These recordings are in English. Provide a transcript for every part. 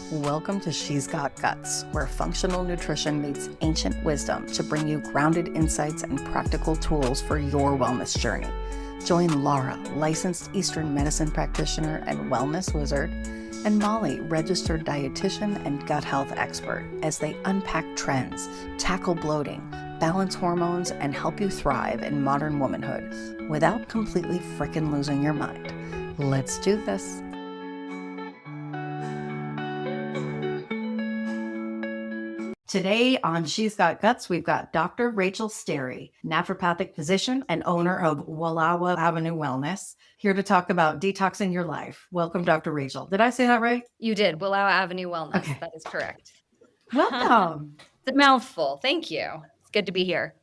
Welcome to She's Got Guts, where functional nutrition meets ancient wisdom to bring you grounded insights and practical tools for your wellness journey. Join Lara, licensed Eastern medicine practitioner and wellness wizard, and Molly, registered dietitian and gut health expert, as they unpack trends, tackle bloating, balance hormones, and help you thrive in modern womanhood without completely frickin' losing your mind. Let's do this. Today on She's Got Guts, we've got Dr. Rachel Sterry, naturopathic physician and owner of Wallowa Avenue Wellness, here to talk about detoxing your life. Welcome, Dr. Rachel. Did I say that right? You did. Wallowa Avenue Wellness. Okay. That is correct. Welcome. It's a mouthful. Thank you. It's good to be here.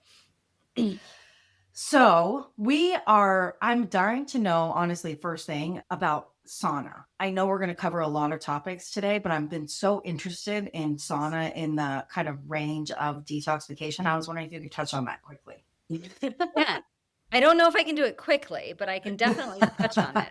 So I'm dying to know, honestly, first thing about sauna. I know we're going to cover a lot of topics today, but I've been so interested in sauna in the kind of range of detoxification. I was wondering if you could touch on that quickly. Yeah. I don't know if I can do it quickly, but I can definitely touch on it.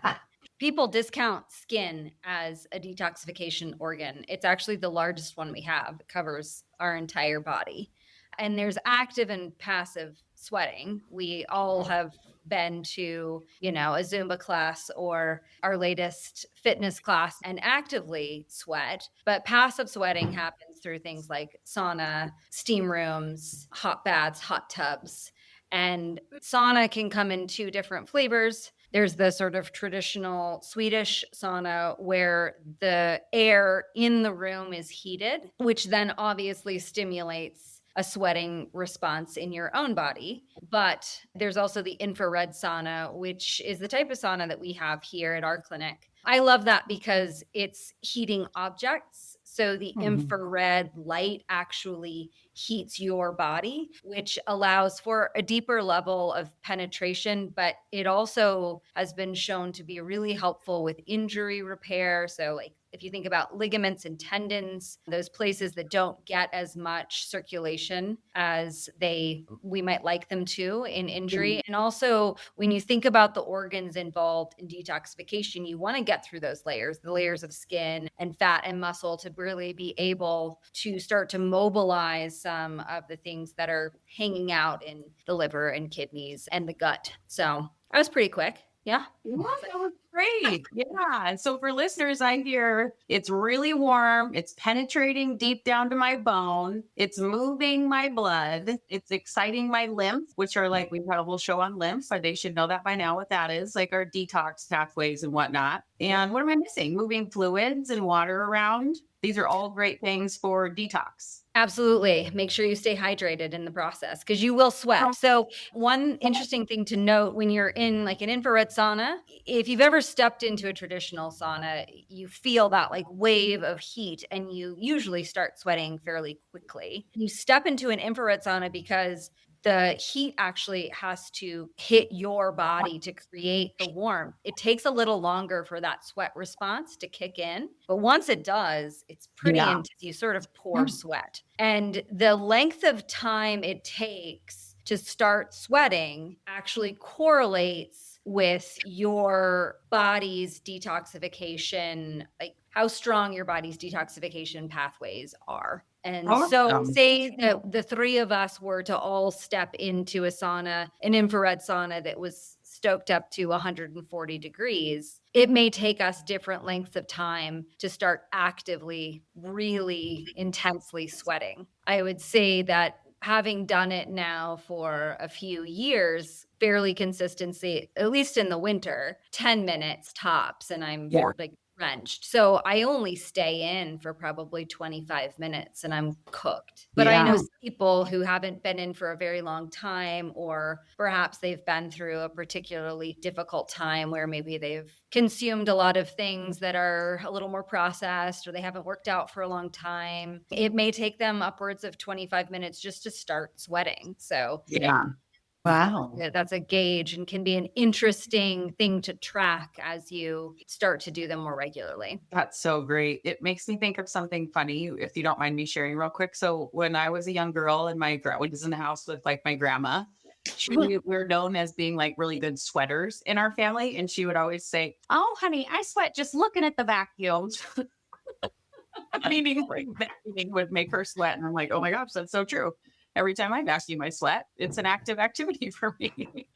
People discount skin as a detoxification organ. It's actually the largest one we have. It covers our entire body. And there's active and passive sweating. We all have been to, a Zumba class or our latest fitness class and actively sweat. But passive sweating happens through things like sauna, steam rooms, hot baths, hot tubs. And sauna can come in two different flavors. There's the sort of traditional Swedish sauna where the air in the room is heated, which then obviously stimulates a sweating response in your own body. But there's also the infrared sauna, which is the type of sauna that we have here at our clinic. I love that because it's heating objects. So the infrared light actually heats your body, which allows for a deeper level of penetration, but it also has been shown to be really helpful with injury repair. So like if you think about ligaments and tendons, those places that don't get as much circulation as we might like them to in injury. And also when you think about the organs involved in detoxification, you want to get through those layers, the layers of skin and fat and muscle, to really be able to start to mobilize some of the things that are hanging out in the liver and kidneys and the gut. So that was pretty quick. Yeah. Well, that was great. Yeah. And so for listeners, I hear it's really warm. It's penetrating deep down to my bone. It's moving my blood. It's exciting my lymph, which are like, we've had a whole show on lymph, but they should know that by now what that is, like our detox pathways and whatnot. And what am I missing? Moving fluids and water around. These are all great things for detox. Absolutely. Make sure you stay hydrated in the process because you will sweat. So one interesting thing to note when you're in like an infrared sauna, if you've ever stepped into a traditional sauna, you feel that like wave of heat and you usually start sweating fairly quickly. You step into an infrared sauna because the heat actually has to hit your body to create the warmth. It takes a little longer for that sweat response to kick in. But once it does, it's pretty intense. You sort of pour sweat. And the length of time it takes to start sweating actually correlates with your body's detoxification, like how strong your body's detoxification pathways are. And so say that the three of us were to all step into a sauna, an infrared sauna that was stoked up to 140 degrees, it may take us different lengths of time to start actively, really intensely sweating. I would say that having done it now for a few years, fairly consistency, at least in the winter, 10 minutes tops, and I'm like drenched. So I only stay in for probably 25 minutes and I'm cooked. But I know people who haven't been in for a very long time, or perhaps they've been through a particularly difficult time where maybe they've consumed a lot of things that are a little more processed, or they haven't worked out for a long time. It may take them upwards of 25 minutes just to start sweating. So Wow. that's a gauge and can be an interesting thing to track as you start to do them more regularly. That's so great. It makes me think of something funny, if you don't mind me sharing real quick. So when I was a young girl and my grandma was in the house with like my grandma, we're known as being like really good sweaters in our family. And she would always say, "Oh, honey, I sweat just looking at the vacuums." Meaning like vacuuming would make her sweat. And I'm like, oh my gosh, that's so true. Every time I vacuum, I sweat. It's an active activity for me.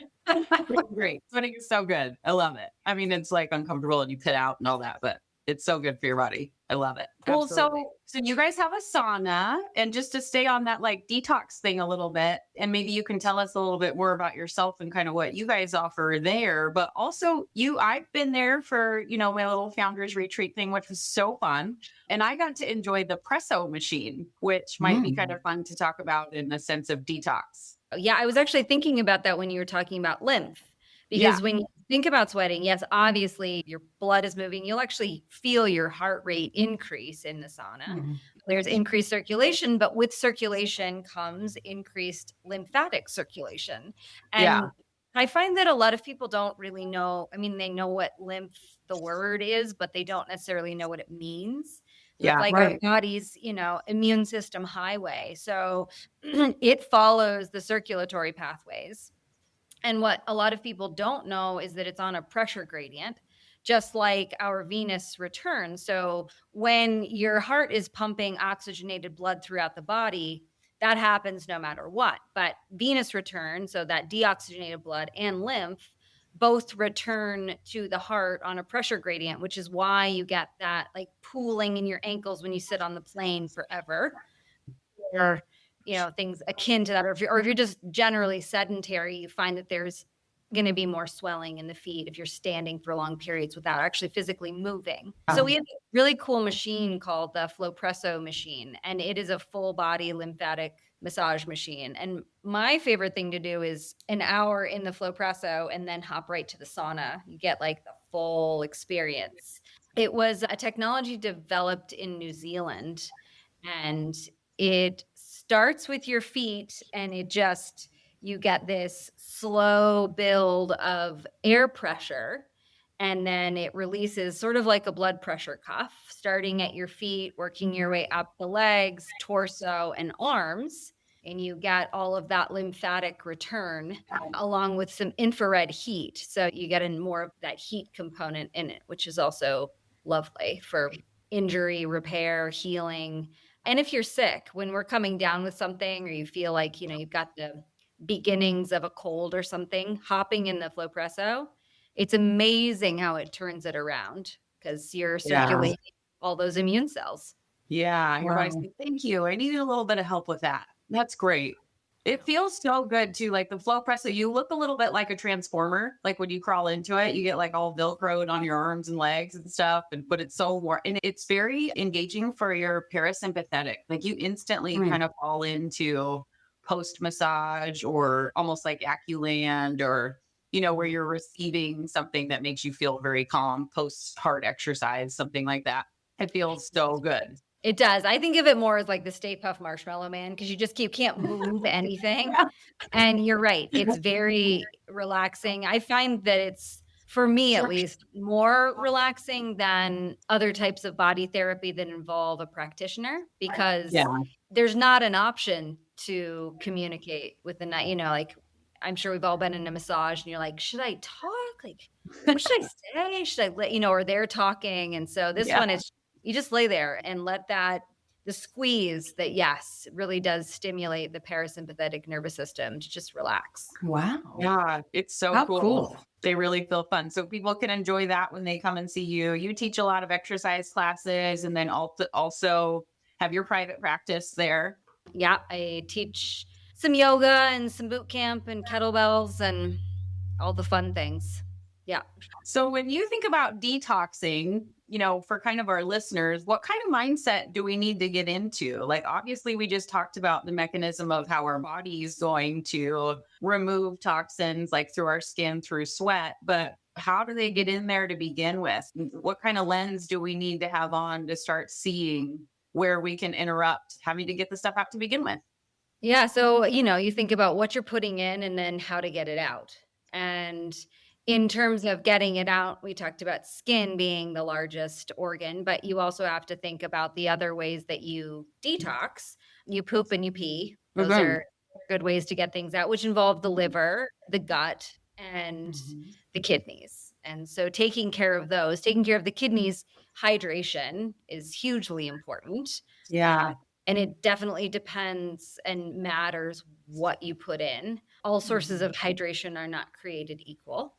Great. Sweating is so good. I love it. I mean, it's like uncomfortable and you pit out and all that, but it's so good for your body. I love it. Well, Absolutely. so you guys have a sauna, and just to stay on that like detox thing a little bit, and maybe you can tell us a little bit more about yourself and kind of what you guys offer there. But also I've been there for, my little founders retreat thing, which was so fun. And I got to enjoy the presso machine, which might be kind of fun to talk about in the sense of detox. Yeah, I was actually thinking about that when you were talking about lymph, because when you think about sweating, yes, obviously your blood is moving. You'll actually feel your heart rate increase in the sauna. There's increased circulation, but with circulation comes increased lymphatic circulation. And I find that a lot of people don't really know. I mean, they know what lymph, the word is, but they don't necessarily know what it means. It's like our body's, immune system highway. So it follows the circulatory pathways. And what a lot of people don't know is that it's on a pressure gradient, just like our venous return. So when your heart is pumping oxygenated blood throughout the body, that happens no matter what. But venous return, so that deoxygenated blood and lymph, both return to the heart on a pressure gradient, which is why you get that like pooling in your ankles when you sit on the plane forever, or things akin to that. Or if you're just generally sedentary, you find that there's going to be more swelling in the feet if you're standing for long periods without actually physically moving. So we have a really cool machine called the Flowpresso machine, and it is a full body lymphatic massage machine. And my favorite thing to do is an hour in the Flowpresso and then hop right to the sauna. You get like the full experience. It was a technology developed in New Zealand, and it starts with your feet, and you get this slow build of air pressure, and then it releases sort of like a blood pressure cuff, starting at your feet, working your way up the legs, torso, and arms. And you get all of that lymphatic return along with some infrared heat. So you get more of that heat component in it, which is also lovely for injury repair, healing. And if you're sick, when we're coming down with something, or you feel like, you've got the beginnings of a cold or something, hopping in the Flowpresso, it's amazing how it turns it around, because you're circulating all those immune cells. Yeah. Your body's like, thank you. I needed a little bit of help with that. That's great. It feels so good too. Like the Flowpresso, you look a little bit like a transformer. Like when you crawl into it, you get like all Velcroed on your arms and legs and stuff. But it's so warm, and it's very engaging for your parasympathetic. Like you instantly kind of fall into post massage, or almost like Aculand, or where you're receiving something that makes you feel very calm post heart exercise, something like that. It feels so good. It does. I think of it more as like the Stay Puft Marshmallow Man, because you can't move anything. And you're right. It's very relaxing. I find that it's, for me at least, more relaxing than other types of body therapy that involve a practitioner, because there's not an option to communicate with the night. Like I'm sure we've all been in a massage and you're like, should I talk? Like, what should I say? Should I let, or they're talking. And so this one is, you just lay there and let the squeeze that, yes, really does stimulate the parasympathetic nervous system to just relax. Wow. Yeah, it's so cool. They really feel fun. So people can enjoy that when they come and see you. You teach a lot of exercise classes, and then also have your private practice there. Yeah, I teach some yoga and some boot camp and kettlebells and all the fun things. Yeah. So when you think about detoxing, for kind of our listeners, what kind of mindset do we need to get into? Like, obviously, we just talked about the mechanism of how our body is going to remove toxins, like through our skin, through sweat. But how do they get in there to begin with? What kind of lens do we need to have on to start seeing where we can interrupt having to get the stuff out to begin with? Yeah. So, you think about what you're putting in and then how to get it out. And in terms of getting it out, we talked about skin being the largest organ, but you also have to think about the other ways that you detox. You poop and you pee. Those are good ways to get things out, which involve the liver, the gut, and Mhm. the kidneys. And so taking care of those, taking care of the kidneys, hydration is hugely important. Yeah. And it definitely depends and matters what you put in. All sources of hydration are not created equal.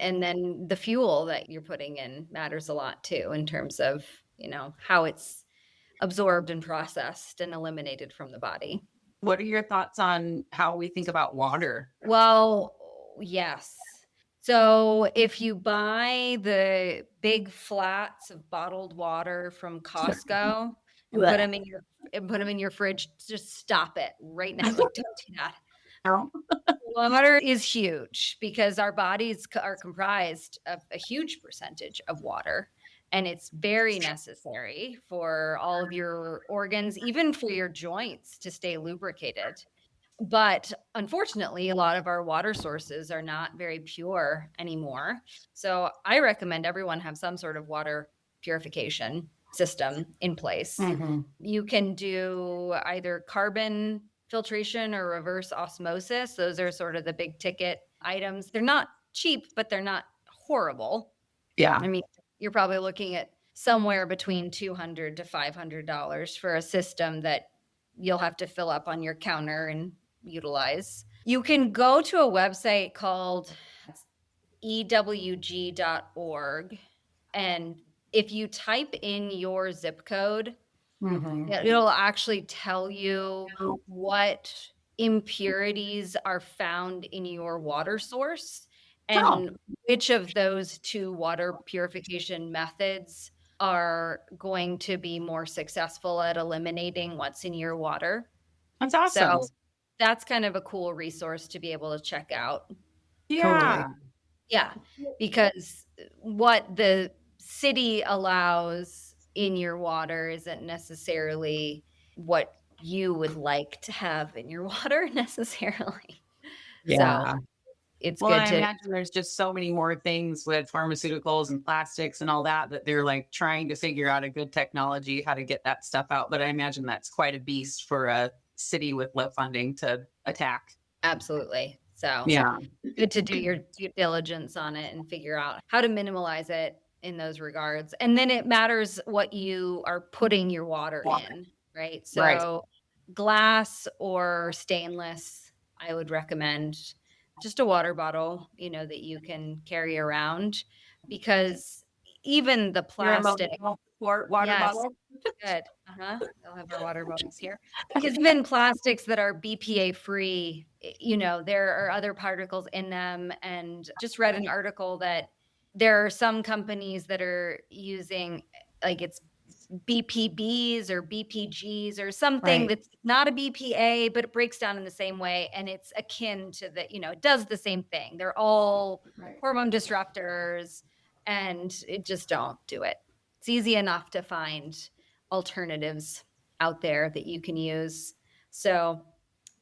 And then the fuel that you're putting in matters a lot too, in terms of, how it's absorbed and processed and eliminated from the body. What are your thoughts on how we think about water? Well, yes. So if you buy the big flats of bottled water from Costco and put them in your fridge, just stop it right now. Like, don't do that. Oh. Water is huge because our bodies are comprised of a huge percentage of water. And it's very necessary for all of your organs, even for your joints, to stay lubricated. But unfortunately, a lot of our water sources are not very pure anymore. So I recommend everyone have some sort of water purification system in place. You can do either carbon filtration or reverse osmosis. Those are sort of the big ticket items. They're not cheap, but they're not horrible. Yeah. I mean, you're probably looking at somewhere between $200 to $500 for a system that you'll have to fill up on your counter and utilize. You can go to a website called ewg.org. And if you type in your zip code, it'll actually tell you what impurities are found in your water source and which of those two water purification methods are going to be more successful at eliminating what's in your water. That's awesome. So that's kind of a cool resource to be able to check out. Yeah. Yeah, because what the city allows in your water isn't necessarily what you would like to have in your water necessarily. Yeah. So it's Well, good I to, imagine there's just so many more things with pharmaceuticals and plastics and all that they're like trying to figure out a good technology, how to get that stuff out. But I imagine that's quite a beast for a city with low funding to attack. absolutely. So Yeah. good to do your due diligence on it and figure out how to minimalize it in those regards. And then it matters what you are putting your water in, right? Right. So glass or stainless, I would recommend just a water bottle, that you can carry around, because even the Your plastic, water yes, bottle. good. They'll have our water bottles here. Because even plastics that are BPA free, there are other particles in them. And just read an article that there are some companies that are using, like, it's BPBs or BPGs or something that's not a BPA, but it breaks down in the same way. And it's akin to it does the same thing. They're all hormone disruptors, and it just don't do it. It's easy enough to find alternatives out there that you can use. So,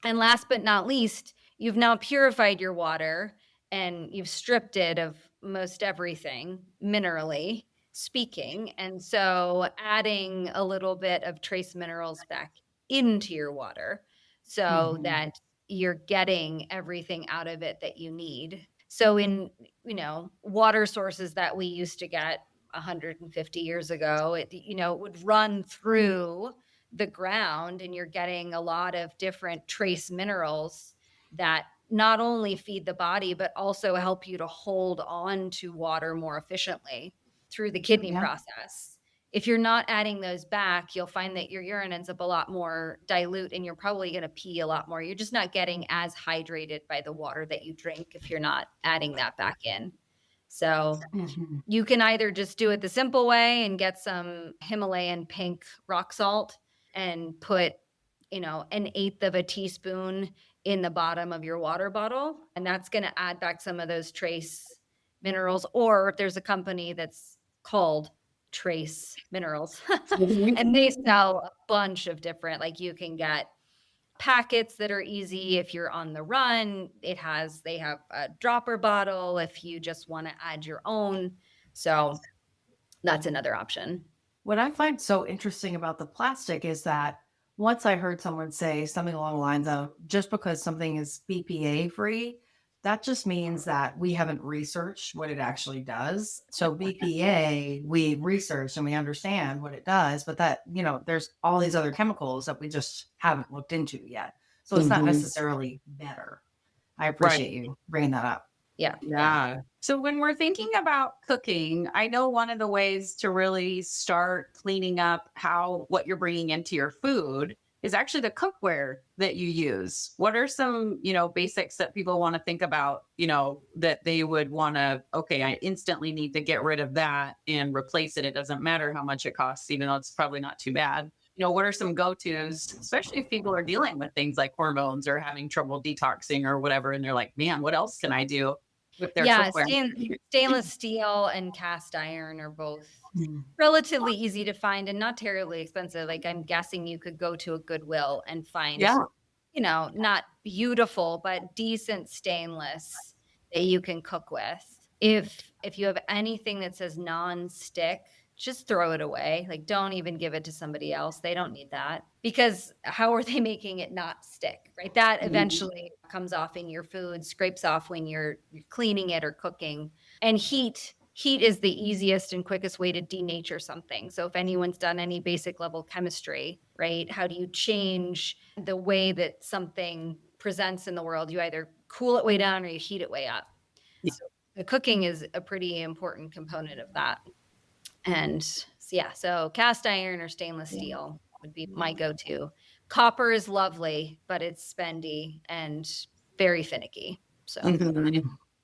and last but not least, you've now purified your water and you've stripped it of most everything minerally speaking. And so adding a little bit of trace minerals back into your water so that you're getting everything out of it that you need. So in, water sources that we used to get 150 years ago, it would run through the ground, and you're getting a lot of different trace minerals that not only feed the body, but also help you to hold on to water more efficiently through the kidney process. If you're not adding those back, you'll find that your urine ends up a lot more dilute, and you're probably going to pee a lot more. You're just not getting as hydrated by the water that you drink if you're not adding that back in. So you can either just do it the simple way and get some Himalayan pink rock salt and put, an eighth of a teaspoon in the bottom of your water bottle. And that's going to add back some of those trace minerals. Or there's a company that's called Trace Minerals and they sell a bunch of different, like, you can get packets that are easy if you're on the run. They have a dropper bottle if you just want to add your own. So that's another option. What I find so interesting about the plastic is that once I heard someone say something along the lines of, just because something is BPA free That just means that we haven't researched what it actually does. So BPA, we research and we understand what it does, but that, there's all these other chemicals that we just haven't looked into yet. So it's not necessarily better. I Right. appreciate you bringing that up. Yeah. Yeah. So when we're thinking about cooking, I know one of the ways to really start cleaning up what you're bringing into your food is actually the cookware that you use. What are some, basics that people want to think about, that they would want to, okay, I instantly need to get rid of that and replace it. It doesn't matter how much it costs, even though it's probably not too bad. What are some go-tos, especially if people are dealing with things like hormones or having trouble detoxing or whatever, and they're like, man, what else can I do with their Yeah, cookware? stainless steel and cast iron are both Mm. relatively easy to find and not terribly expensive. Like, I'm guessing you could go to a Goodwill and find, Yeah. not beautiful, but decent stainless that you can cook with. If you have anything that says non-stick, just throw it away. Like, don't even give it to somebody else. They don't need that, because how are they making it not stick, right? That eventually comes off in your food, scrapes off when you're cleaning it or cooking. And heat is the easiest and quickest way to denature something. So if anyone's done any basic level chemistry, right? How do you change the way that something presents in the world? You either cool it way down or you heat it way up. Yeah. So the cooking is a pretty important component of that. And so cast iron or stainless steel would be my go-to. Copper is lovely, but it's spendy and very finicky. So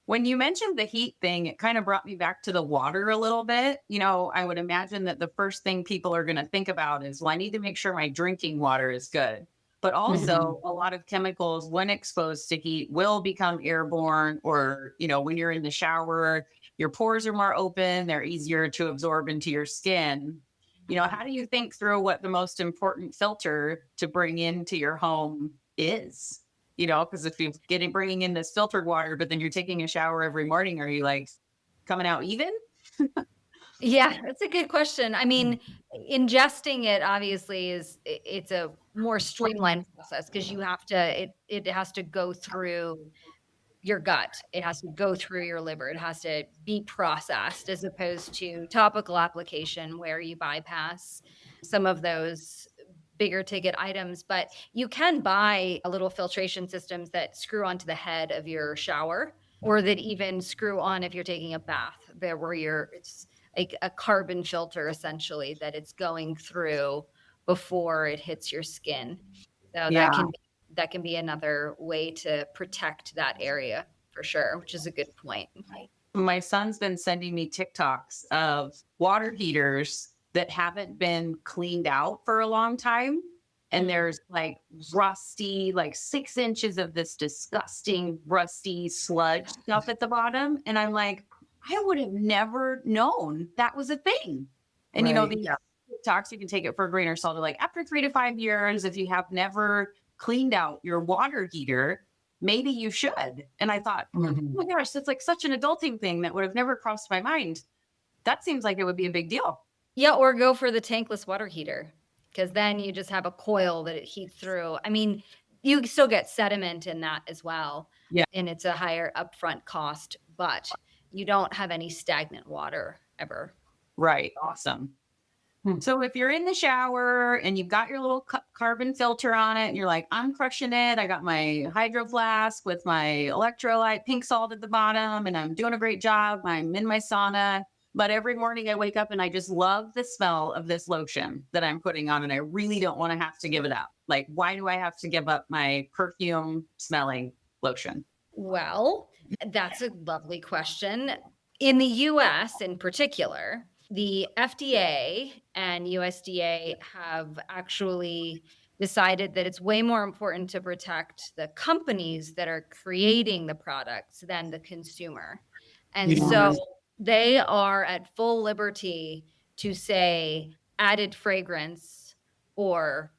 When you mentioned the heat thing, it kind of brought me back to the water a little bit. I would imagine that the first thing people are going to think about is, well, I need to make sure my drinking water is good. But also, a lot of chemicals, when exposed to heat, will become airborne, or, when you're in the shower, your pores are more open, they're easier to absorb into your skin. How do you think through what the most important filter to bring into your home is? Because if you're bringing in this filtered water, but then you're taking a shower every morning, are you like coming out even? yeah, that's a good question. I mean, ingesting it obviously it's a more streamlined process, because you have to, it has to go through your gut. It has to go through your liver. It has to be processed, as opposed to topical application where you bypass some of those bigger ticket items. But you can buy a little filtration systems that screw onto the head of your shower, or that even screw on if you're taking a bath, there where it's like a carbon filter essentially that it's going through before it hits your skin. So that can be another way to protect that area for sure, which is a good point. My son's been sending me TikToks of water heaters that haven't been cleaned out for a long time. And there's like rusty, like 6 inches of this disgusting rusty sludge stuff at the bottom. And I'm like, I would have never known that was a thing. And Right. these TikToks, you can take it for a grain of salt. They're like, after 3 to 5 years, if you have never cleaned out your water heater, maybe you should. And I thought, oh my gosh, that's like such an adulting thing that would have never crossed my mind. That seems like it would be a big deal. Yeah, or go for the tankless water heater, because then you just have a coil that it heats through. I mean, you still get sediment in that as well. Yeah. And it's a higher upfront cost, but you don't have any stagnant water ever. Right. Awesome. So if you're in the shower and you've got your little carbon filter on it and you're like, I'm crushing it. I got my hydro flask with my electrolyte pink salt at the bottom and I'm doing a great job. I'm in my sauna. But every morning I wake up and I just love the smell of this lotion that I'm putting on, and I really don't want to have to give it up. Like, why do I have to give up my perfume smelling lotion? Well, that's a lovely question. In the US in particular, the FDA and USDA have actually decided that it's way more important to protect the companies that are creating the products than the consumer. And so they are at full liberty to say added fragrance, or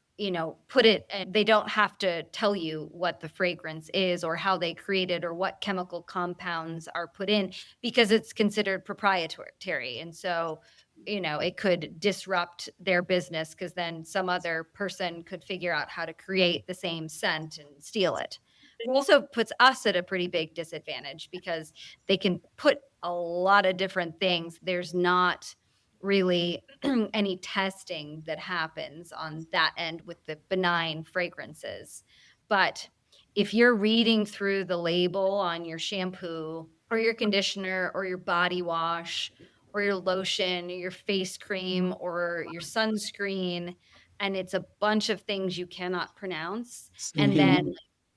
put it, and they don't have to tell you what the fragrance is or how they create it or what chemical compounds are put in, because it's considered proprietary. And so, it could disrupt their business, because then some other person could figure out how to create the same scent and steal it. It also puts us at a pretty big disadvantage because they can put a lot of different things. There's not really any testing that happens on that end with the benign fragrances. But if you're reading through the label on your shampoo or your conditioner or your body wash or your lotion or your face cream or your sunscreen, and it's a bunch of things you cannot pronounce, and then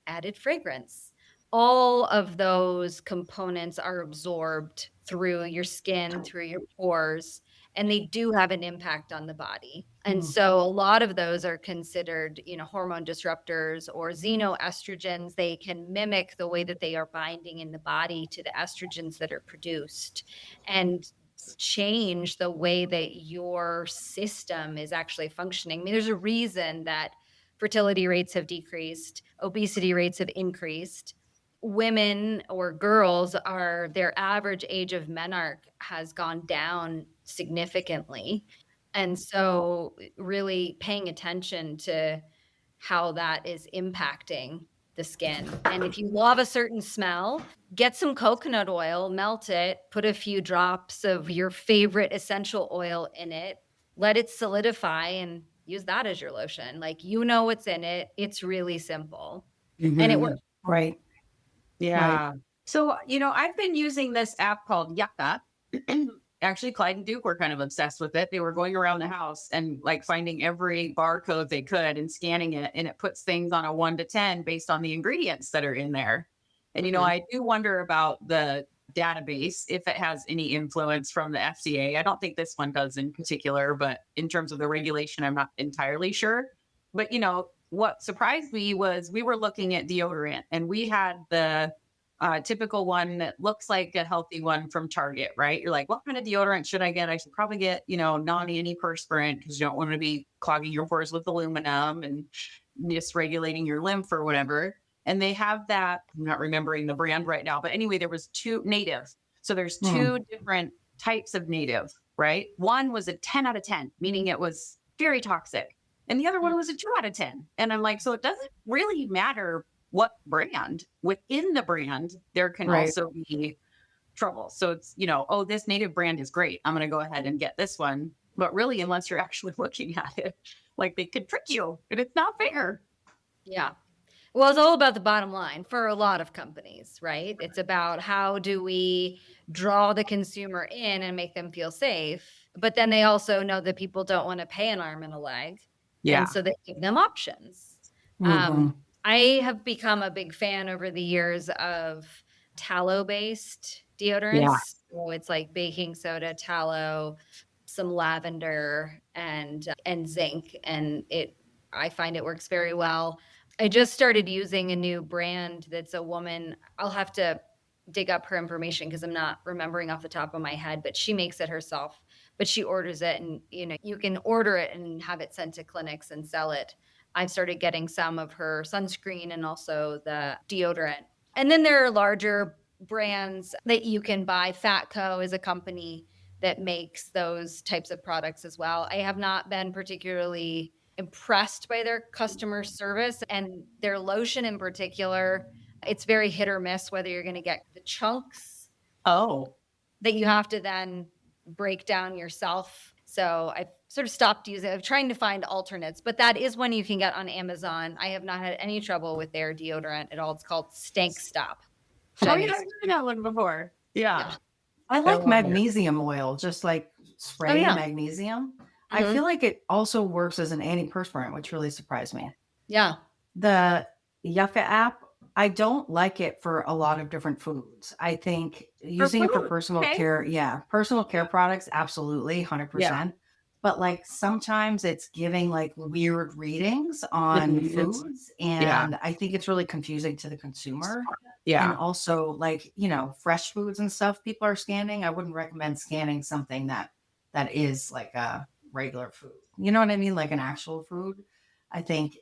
added fragrance. All of those components are absorbed through your skin, through your pores, and they do have an impact on the body. And so a lot of those are considered, hormone disruptors or xenoestrogens. They can mimic the way that they are binding in the body to the estrogens that are produced and change the way that your system is actually functioning. I mean, there's a reason that fertility rates have decreased, obesity rates have increased. Women or girls their average age of menarche has gone down significantly. And so really paying attention to how that is impacting the skin. And if you love a certain smell, get some coconut oil, melt it, put a few drops of your favorite essential oil in it, let it solidify, and use that as your lotion. Like, what's in it. It's really simple. And it works. Right. Yeah. Right. So, I've been using this app called Yucca. Actually, Clyde and Duke were kind of obsessed with it. They were going around the house and like finding every barcode they could and scanning it. And it puts things on a 1 to 10 based on the ingredients that are in there. And, I do wonder about the database, if it has any influence from the FDA. I don't think this one does in particular, but in terms of the regulation, I'm not entirely sure. But, what surprised me was we were looking at deodorant and we had the typical one that looks like a healthy one from Target, right? You're like, what kind of deodorant should I get? I should probably get, non-antiperspirant because you don't want to be clogging your pores with aluminum and dysregulating your lymph or whatever. And they have that, I'm not remembering the brand right now, but anyway, there was 2 native. So there's 2 different types of native, right? One was a 10 out of 10, meaning it was very toxic. And the other one was a 2 out of 10. And I'm like, so it doesn't really matter what brand. Within the brand, there can also be trouble. So it's, this native brand is great. I'm going to go ahead and get this one. But really, unless you're actually looking at it, like they could trick you and it's not fair. Yeah. Well, it's all about the bottom line for a lot of companies, right? It's about how do we draw the consumer in and make them feel safe. But then they also know that people don't want to pay an arm and a leg. Yeah. And so they give them options. I have become a big fan over the years of tallow-based deodorants. Yeah. So it's like baking soda, tallow, some lavender, and zinc. And I find it works very well. I just started using a new brand that's a woman. I'll have to dig up her information because I'm not remembering off the top of my head, but she makes it herself. But she orders it, and you can order it and have it sent to clinics and sell it. I've started getting some of her sunscreen and also the deodorant. And then there are larger brands that you can buy. Fatco is a company that makes those types of products as well. I have not been particularly impressed by their customer service, and their lotion in particular. It's very hit or miss whether you're going to get the chunks that you have to then break down yourself. So I've sort of stopped using it. I'm trying to find alternates, but that is one you can get on Amazon. I have not had any trouble with their deodorant at all. It's called Stank Stop. I've heard that one before. Yeah. I like magnesium oil, just like spray magnesium. I feel like it also works as an antiperspirant, which really surprised me. Yeah. The Yucca app, I don't like it for a lot of different foods. I think using it for personal care, personal care products, absolutely, 100%. Yeah. But like sometimes it's giving like weird readings on foods. And I think it's really confusing to the consumer. Yeah. And also like, fresh foods and stuff people are scanning. I wouldn't recommend scanning something that is like a regular food. You know what I mean? Like an actual food. I think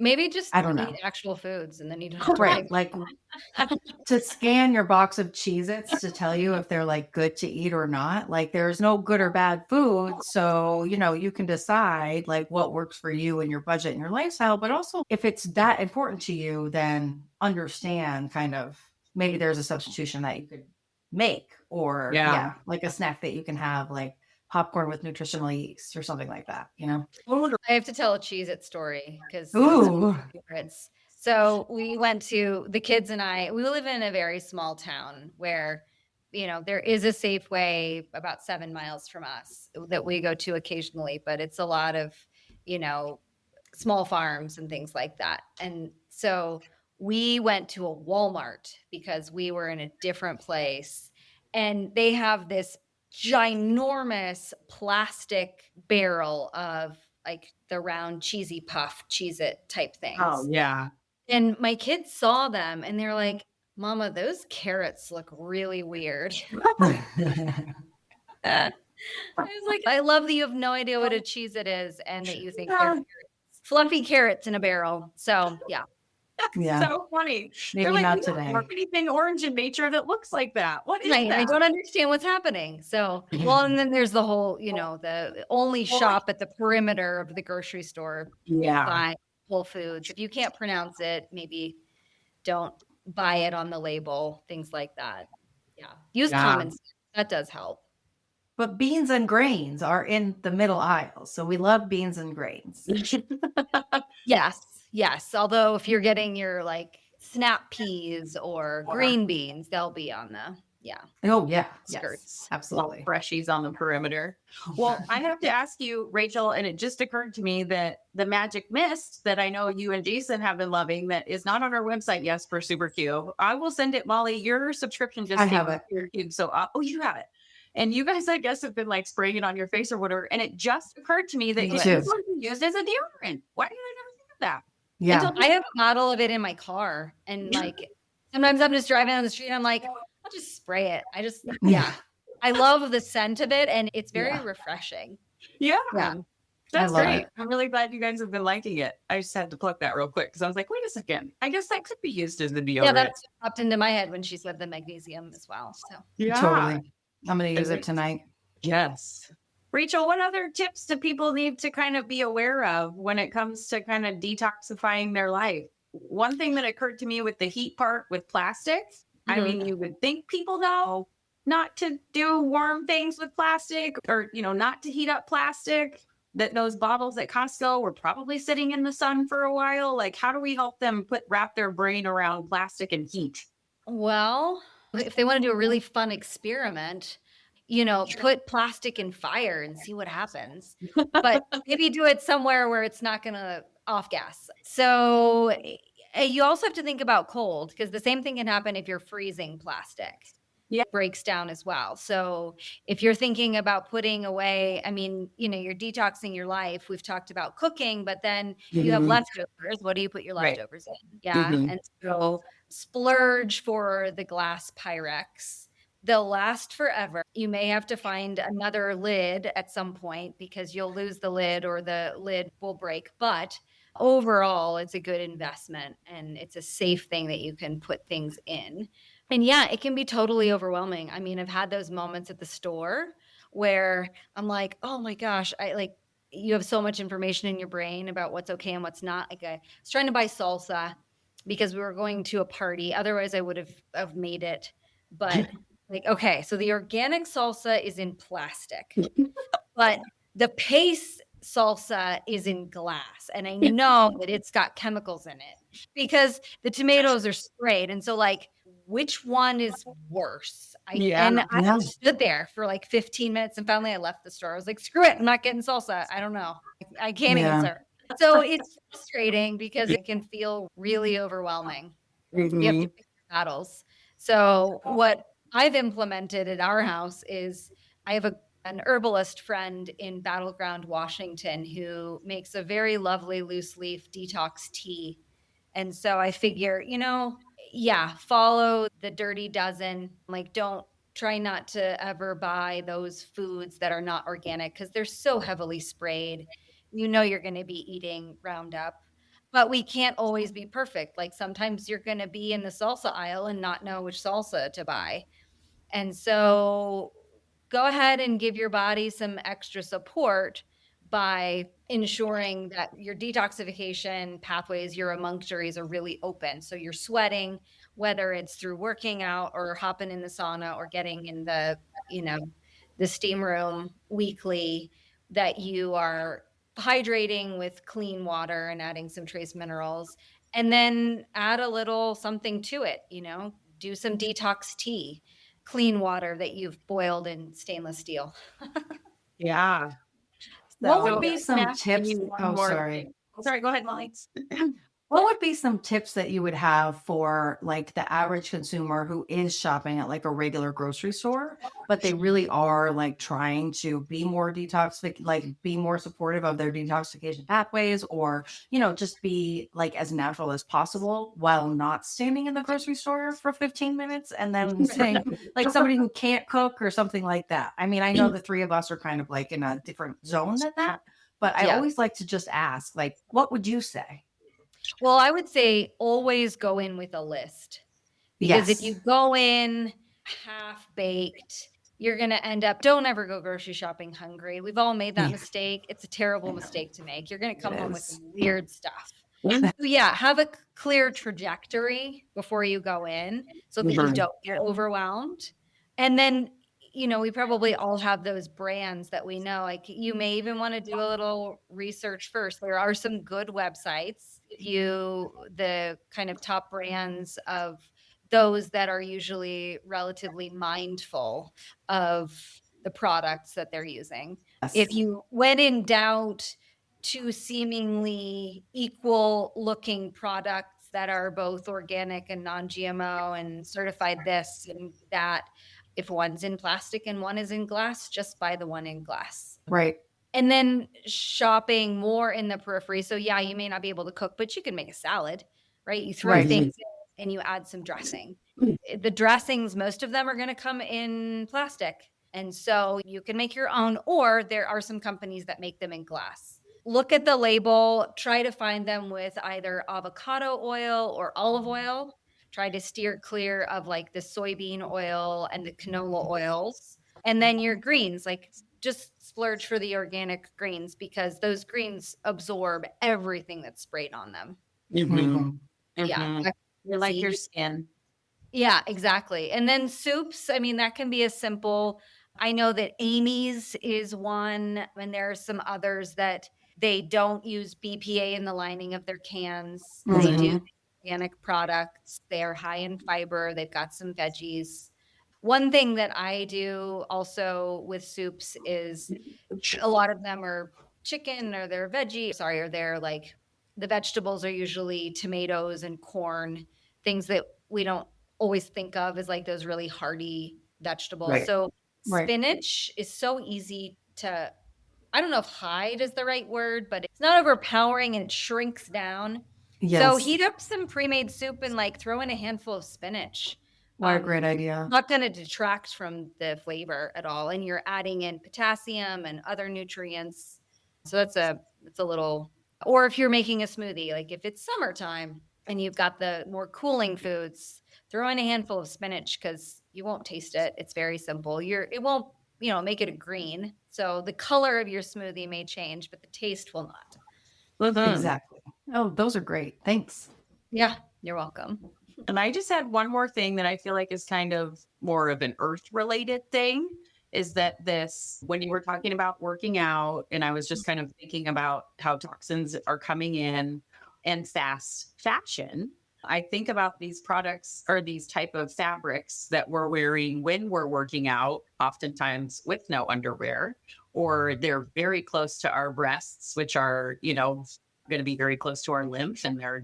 Maybe just I don't eat know. actual foods and then you don't have to Right. worry. Like to scan your box of Cheez-Its to tell you if they're like good to eat or not. Like there's no good or bad food. So, you can decide like what works for you and your budget and your lifestyle. But also if it's that important to you, then understand kind of maybe there's a substitution that you could make or Yeah. like a snack that you can have like popcorn with nutritional yeast or something like that, I have to tell a Cheez-It story because it's one of Ooh. my favorites. So we went to the kids and I, we live in a very small town where, there is a Safeway about 7 miles from us that we go to occasionally, but it's a lot of, small farms and things like that. And so we went to a Walmart because we were in a different place and they have this ginormous plastic barrel of like the round cheesy puff Cheez-It type Oh, things. yeah. And my kids saw them and they're like, Mama, those carrots look really weird. I was like, I love that you have no idea what a Cheez-It is and that you think they're carrots. Fluffy carrots in a barrel. So yeah. Yeah. So funny. Maybe They're like, not we don't today. have anything orange in nature that looks like that. What is I that? don't understand what's happening. So, well, and then there's the whole, the only shop at the perimeter of the grocery store Yeah. by Whole Foods. If you can't pronounce it, maybe don't buy it on the label, things like that. Yeah. Use common sense. That does help. But beans and grains are in the middle aisle. So we love beans and grains. Yes. Yes. Although if you're getting your like snap peas or green beans, they'll be on the, Oh, yeah. skirts. Yes, absolutely. Freshies on the perimeter. Well, I have to ask you, Rachel, and it just occurred to me that the magic mist that I know you and Jason have been loving that is not on our website, yes, for Super Q. I will send it, Molly. Your subscription just I came have with it. Super Q. So, you have it. And you guys, I guess, have been like spraying it on your face or whatever. And it just occurred to me that Me it too. could be used as a deodorant. Why did I never think of that? Yeah. I have a bottle of it in my car and like sometimes I'm just driving down the street and I'm like, I'll just spray it. I love the scent of it and it's very refreshing. Yeah. Yeah. That's love great. it. I'm really glad you guys have been liking it. I just had to plug that real quick because I was like, wait a second. I guess that could be used as the deodorant. Yeah, that's popped into my head when she said the magnesium as well. So Totally. I'm going to use it tonight. Yes. Rachel, what other tips do people need to kind of be aware of when it comes to kind of detoxifying their life? One thing that occurred to me with the heat part with plastics, I mean, you would think people know not to do warm things with plastic or, not to heat up plastic, that those bottles at Costco were probably sitting in the sun for a while. Like, how do we help them wrap their brain around plastic and heat? well, if they want to do a really fun experiment, put plastic in fire and see what happens. But maybe do it somewhere where it's not going to off gas. So you also have to think about cold because the same thing can happen if you're freezing plastic. Yeah. It breaks down as well. So if you're thinking about putting away, I mean, you're detoxing your life. We've talked about cooking, but then you have leftovers. What do you put your Right. leftovers in? Yeah. And so splurge for the glass Pyrex. They'll last forever. You may have to find another lid at some point because you'll lose the lid or the lid will break. But overall, it's a good investment and it's a safe thing that you can put things in. And yeah, it can be totally overwhelming. I mean, I've had those moments at the store where I'm like, oh my gosh, you have so much information in your brain about what's okay and what's not. Like I was trying to buy salsa because we were going to a party. Otherwise I would have made it. But like, okay, so the organic salsa is in plastic, but the paste salsa is in glass. And I know that it's got chemicals in it because the tomatoes are sprayed. And so like, which one is worse? I stood there for like 15 minutes and finally I left the store. I was like, screw it. I'm not getting salsa. I don't know. I can't answer. So it's frustrating because it can feel really overwhelming. You have to pick your battles. So what I've implemented at our house is I have an herbalist friend in Battleground, Washington, who makes a very lovely loose leaf detox tea. And so I figure, follow the dirty dozen. Like, don't try not to ever buy those foods that are not organic because they're so heavily sprayed. You're going to be eating Roundup. but we can't always be perfect. Like sometimes you're going to be in the salsa aisle and not know which salsa to buy. And so go ahead and give your body some extra support by ensuring that your detoxification pathways, your emunctories are really open. So you're sweating, whether it's through working out or hopping in the sauna or getting in the, the steam room weekly, that you are hydrating with clean water and adding some trace minerals, and then add a little something to it, do some detox tea, clean water that you've boiled in stainless steel. Yeah. What would So be some give tips? you one Oh, more sorry. thing. Sorry, go ahead, Molly. What would be some tips that you would have for like the average consumer who is shopping at like a regular grocery store, but they really are like trying to be more like be more supportive of their detoxification pathways, or, just be like as natural as possible while not standing in the grocery store for 15 minutes and then saying, like somebody who can't cook or something like that. I mean, I know the three of us are kind of like in a different zone than that, but I Yeah. always like to just ask, like, what would you say? Well, I would say always go in with a list, because if Yes. you go in half baked, you're going to end up, don't ever go grocery shopping hungry. We've all made that Yeah, mistake. It's a terrible I know. mistake to make. You're going to It come home with some is. weird stuff. So yeah, have a clear trajectory before you go in so that you Mhm. don't get overwhelmed. And then, we probably all have those brands that we know. Like you may even want to do a little research first. There are some good websites, the kind of top brands of those that are usually relatively mindful of the products that they're using. If Yes. you, when in doubt, two seemingly equal looking products that are both organic and non-GMO and certified this and that, if one's in plastic and one is in glass, just buy the one in glass. Right. And then shopping more in the periphery. So yeah, you may not be able to cook, but you can make a salad, right? You throw Right. things in and you add some dressing. The dressings, most of them are going to come in plastic. And so you can make your own, or there are some companies that make them in glass. Look at the label, try to find them with either avocado oil or olive oil. Try to steer clear of like the soybean oil and the canola oils. And then your greens, like just splurge for the organic greens, because those greens absorb everything that's sprayed on them. Mhm. Yeah. Mhm. You're like your Easy. skin. Yeah, exactly. And then soups, I mean, that can be as simple. I know that Amy's is one, and there are some others that they don't use BPA in the lining of their cans. They do Mhm. organic products. They are high in fiber. They've got some veggies. One thing that I do also with soups is a lot of them are chicken or they're veggie, or they're like the vegetables are usually tomatoes and corn, things that we don't always think of as like those really hearty vegetables. Right. So Right. spinach is so easy to, I don't know if hide is the right word, but it's not overpowering and it shrinks down. So Yes. heat up some pre-made soup and like throw in a handful of spinach. What a great idea. Not going to detract from the flavor at all, and you're adding in potassium and other nutrients. So that's a little. Or if you're making a smoothie, like if it's summertime and you've got the more cooling foods, throw in a handful of spinach because you won't taste it. It's very simple. It won't, make it a green. So the color of your smoothie may change, but the taste will not. Mhm. Exactly. Oh, those are great. Thanks. Yeah, you're welcome. And I just had one more thing that I feel like is kind of more of an earth related thing, is that when you were talking about working out, and I was just kind of thinking about how toxins are coming in and fast fashion, I think about these products or these type of fabrics that we're wearing when we're working out, oftentimes with no underwear, or they're very close to our breasts, which are, going to be very close to our lymph, and they're,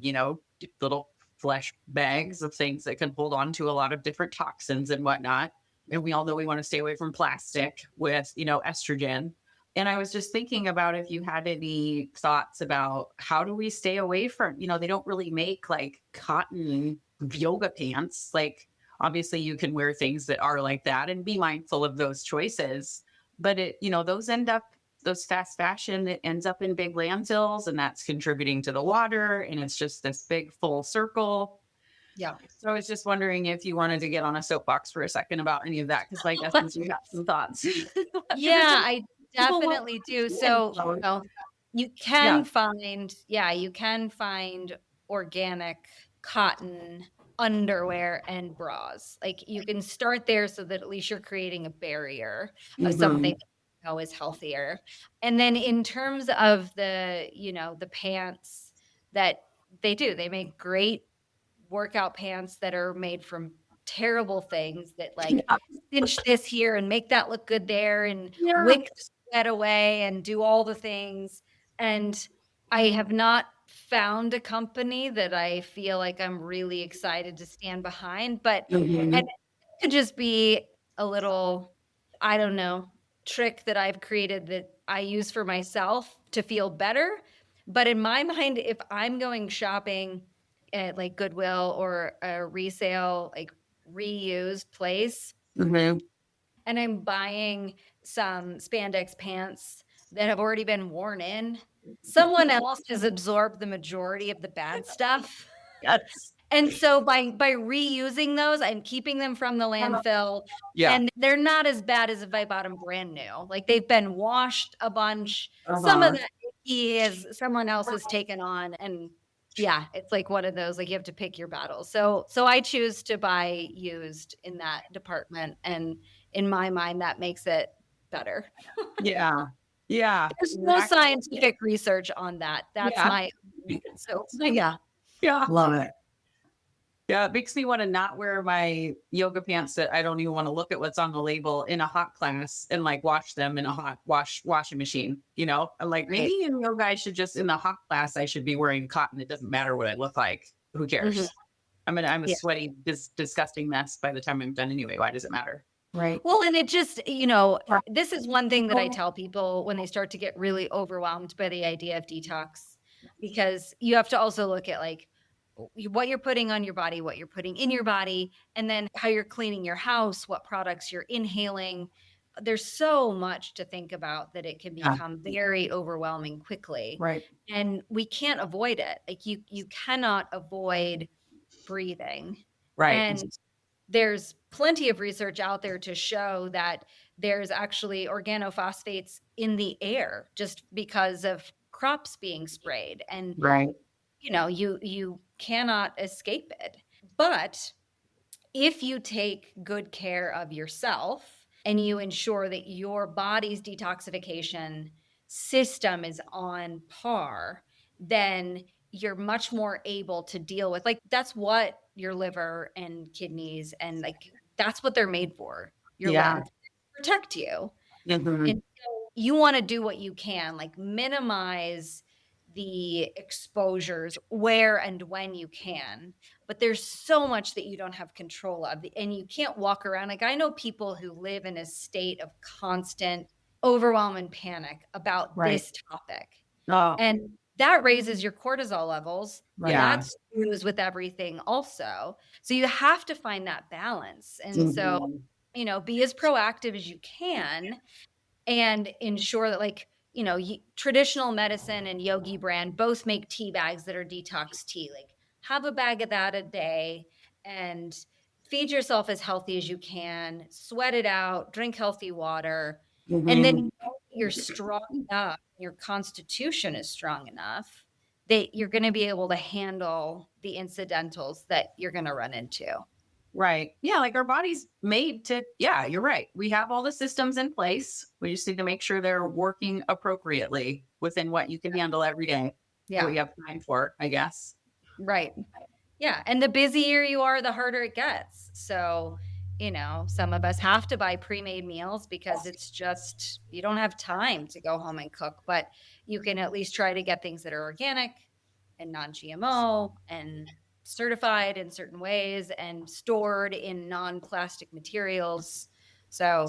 little flesh bags of things that can hold on to a lot of different toxins and whatnot. And we all know we want to stay away from plastic with, estrogen. And I was just thinking about if you had any thoughts about how do we stay away from, they don't really make like cotton yoga pants. Like, obviously, you can wear things that are like that and be mindful of those choices. But those end up those fast fashion, it ends up in big landfills, and that's contributing to the water. And it's just this big full circle. Yeah. So I was just wondering if you wanted to get on a soapbox for a second about any of that, because I guess since you have some thoughts. Yeah, I People will- definitely do. So, you Yeah. can find, you can find organic cotton underwear and bras. Like you can start there so that at least you're creating a barrier of something that you know is healthier. And then in terms of the pants that they make great workout pants that are made from terrible things that like Yeah. cinch this here and make that look good there and Yeah. wick the sweat away and do all the things. And I have not found a company that I feel like I'm really excited to stand behind, but and it could just be a little, I don't know, trick that I've created that I use for myself to feel better. But in my mind, if I'm going shopping at like Goodwill or a resale, like reused place, Mhm. and I'm buying some spandex pants that have already been worn in, someone else has absorbed the majority of the bad stuff. Yes. And so by reusing those, I'm keeping them from the landfill, Yeah. and they're not as bad as if I bought them brand new. Like they've been washed a bunch. Some of Uh-huh. that icky is someone else has taken on, and yeah, it's like one of those like you have to pick your battles. So I choose to buy used in that department, and in my mind that makes it better. Yeah. Yeah. There's no scientific research on that. That's Yeah. my so yeah. Yeah. Love it. Yeah. It makes me want to not wear my yoga pants that I don't even want to look at what's on the label in a hot class and like wash them in a hot washing machine. I'm like, Right. maybe in yoga, I should just in the hot class, I should be wearing cotton. It doesn't matter what I look like. Who cares? Mhm. I'm a Yeah. sweaty, disgusting mess by the time I'm done anyway. Why does it matter? Right. Well, and it just, this is one thing that I tell people when they start to get really overwhelmed by the idea of detox, because you have to also look at like what you're putting on your body, what you're putting in your body, and then how you're cleaning your house, what products you're inhaling. There's so much to think about that it can Yeah. become very overwhelming quickly. Right. And we can't avoid it. Like you cannot avoid breathing. Right. And there's plenty of research out there to show that there's actually organophosphates in the air just because of crops being sprayed. And Right. you cannot escape it. But if you take good care of yourself and you ensure that your body's detoxification system is on par, then you're much more able to deal with, like, that's what your liver and kidneys and like that's what they're made for. Your Yeah. lungs protect you. Mhm. And so you want to do what you can, like minimize the exposures where and when you can. But there's so much that you don't have control of, and you can't walk around. Like I know people who live in a state of constant overwhelm and panic about Right. this topic. Oh, And that raises your cortisol levels. Right. Yeah. That screws with everything also. So you have to find that balance. And so, Mhm. be as proactive as you can and ensure that like, traditional medicine and Yogi brand both make tea bags that are detox tea. Like have a bag of that a day and feed yourself as healthy as you can, sweat it out, drink healthy water. And then Mhm. you're strong enough, your constitution is strong enough that you're going to be able to handle the incidentals that you're going to run into. Right. Yeah. Like our body's made to, yeah, you're right. We have all the systems in place. We just need to make sure they're working appropriately within what you can handle every day. Yeah. What you have time for, I guess. Right. Yeah. And the busier you are, the harder it gets. So, some of us have to buy pre-made meals because it's just, you don't have time to go home and cook, but you can at least try to get things that are organic and non-GMO and certified in certain ways and stored in non-plastic materials. So,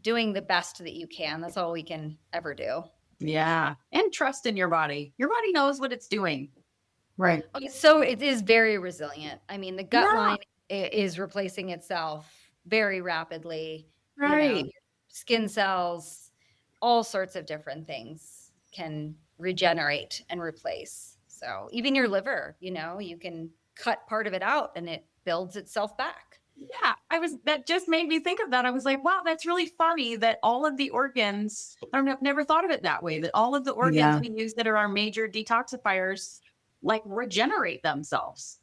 doing the best that you can, that's all we can ever do. Yeah. And trust in your body. Your body knows what it's doing. Right. Okay, so it is very resilient. I mean, the gut Yeah. line is replacing itself very rapidly. Right. Skin cells, all sorts of different things can regenerate and replace. So even your liver, you can cut part of it out and it builds itself back. Yeah, that just made me think of that. I was like, wow, that's really funny that all of the organs, I've never thought of it that way, that all of the organs we use that are our major detoxifiers, like regenerate themselves.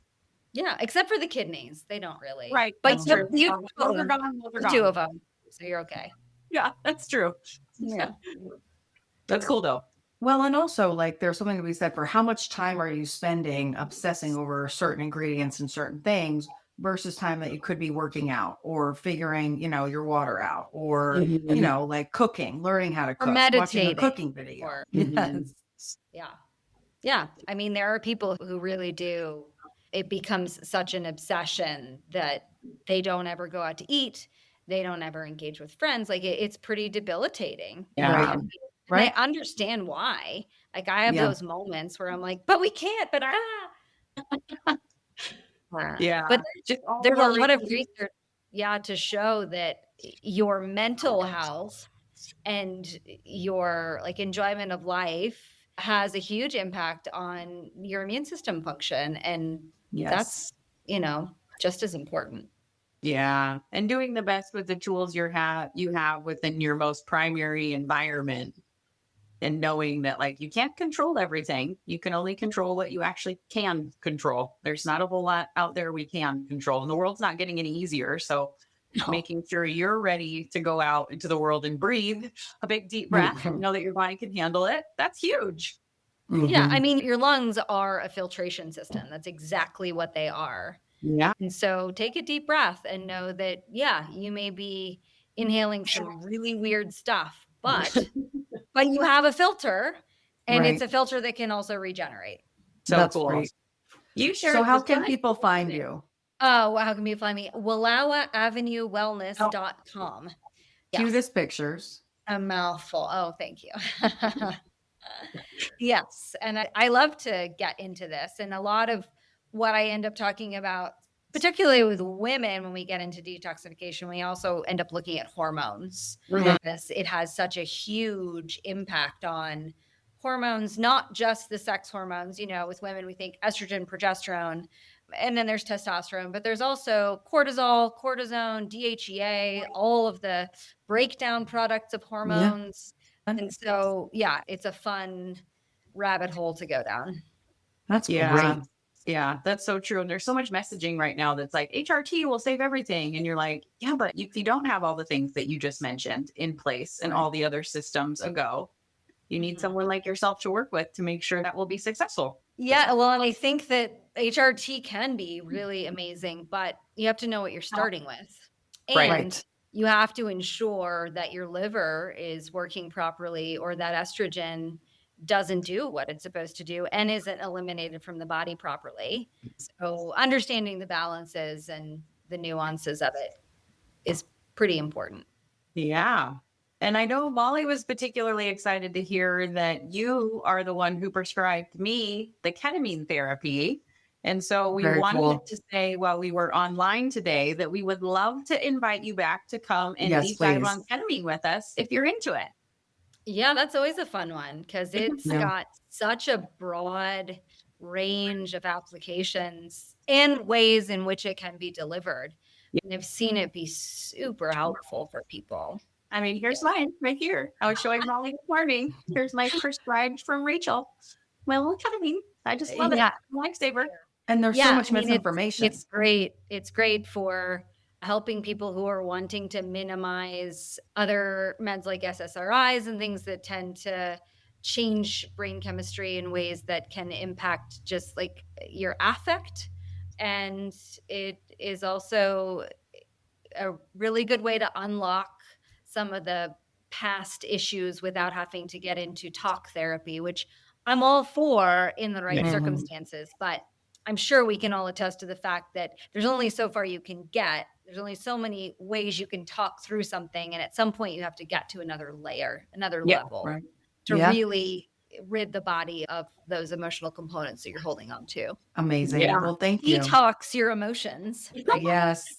Yeah, except for the kidneys. They don't really. Right. But That's true. you Those are gone. Those are gone. 2 of them. So you're okay. Yeah, that's true. Yeah. That's cool though. Well, and also like there's something to be said for how much time are you spending obsessing over certain ingredients and certain things versus time that you could be working out or figuring, your water out or, like cooking, learning how to cook, watching a meditating cooking video. or- Yes. Yeah. Yeah. I mean, there are people who really do. It becomes such an obsession that they don't ever go out to eat. They don't ever engage with friends. Like it's pretty debilitating. Yeah. And I understand why. Like I have those moments where I'm like, but we can't, but Yeah. But Just there's a lot of research, to show that your mental health and your like enjoyment of life has a huge impact on your immune system function. And that's, just as important. Yeah. And doing the best with the tools you have within your most primary environment. And knowing that like you can't control everything. You can only control what you actually can control. There's not a whole lot out there we can control. And the world's not getting any easier. So making sure you're ready to go out into the world and breathe a big deep breath, know that your body can handle it. That's huge. Yeah. I mean, your lungs are a filtration system. That's exactly what they are. Yeah. And so take a deep breath and know that, you may be inhaling some really weird stuff, but you have a filter and it's a filter that can also regenerate. So that's cool. Great. You shared. So how can people find you? Oh, well, how can people find me? WallowaAvenueWellness.com. Cue this pictures. A mouthful. Oh, thank you. Yes. And I love to get into this. And a lot of what I end up talking about, particularly with women, when we get into detoxification, we also end up looking at hormones. It has such a huge impact on hormones, not just the sex hormones. With women, we think estrogen, progesterone, and then there's testosterone, but there's also cortisol, cortisone, DHEA, all of the breakdown products of hormones. And so, it's a fun rabbit hole to go down. That's great. Yeah, that's so true. And there's so much messaging right now that's like HRT will save everything. And you're like, yeah, but if you don't have all the things that you just mentioned in place and all the other systems ago, you need someone like yourself to work with to make sure that will be successful. Yeah, well, and I think that HRT can be really amazing, but you have to know what you're starting with. And you have to ensure that your liver is working properly or that estrogen doesn't do what it's supposed to do and isn't eliminated from the body properly. So understanding the balances and the nuances of it is pretty important. Yeah. And I know Molly was particularly excited to hear that you are the one who prescribed me the ketamine therapy. And so we wanted to say while we were online today that we would love to invite you back to come and deep dive on ketamine with us if you're into it. Yeah, that's always a fun one because it's got such a broad range of applications and ways in which it can be delivered. And I've seen it be super helpful for people. I mean, here's mine right here. I was showing Molly this morning. Here's my prescribed from Rachel. Well, ketamine. I just love it. Lifesaver. And there's so much misinformation. It's great. It's great for helping people who are wanting to minimize other meds like SSRIs and things that tend to change brain chemistry in ways that can impact just like your affect. And it is also a really good way to unlock some of the past issues without having to get into talk therapy, which I'm all for in the right circumstances. But I'm sure we can all attest to the fact that there's only so far you can get. There's only so many ways you can talk through something. And at some point you have to get to another layer, another level to really rid the body of those emotional components that you're holding on to. Amazing. Yeah. Well, thank you. Detox your emotions. Yes.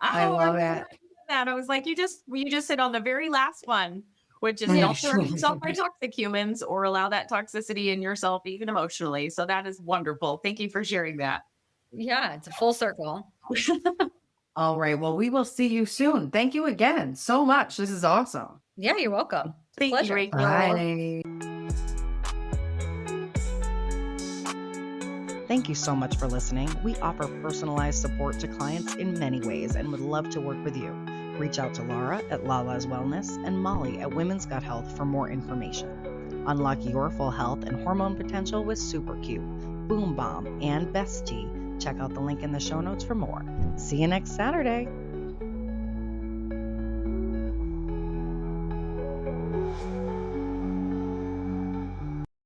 I love it. That I was like, you just hit on the very last one, which is don't surround yourself by toxic humans or allow that toxicity in yourself, even emotionally. So that is wonderful. Thank you for sharing that. Yeah, it's a full circle. All right. Well, we will see you soon. Thank you again so much. This is awesome. Yeah, you're welcome. Thank you, Pleasure. Rachel. Bye. Thank you so much for listening. We offer personalized support to clients in many ways and would love to work with you. Reach out to Lara at Lala's Wellness and Molly at Women's Gut Health for more information. Unlock your full health and hormone potential with Super Q, Boom Bomb, and Best Tea. Check out the link in the show notes for more. See you next Saturday.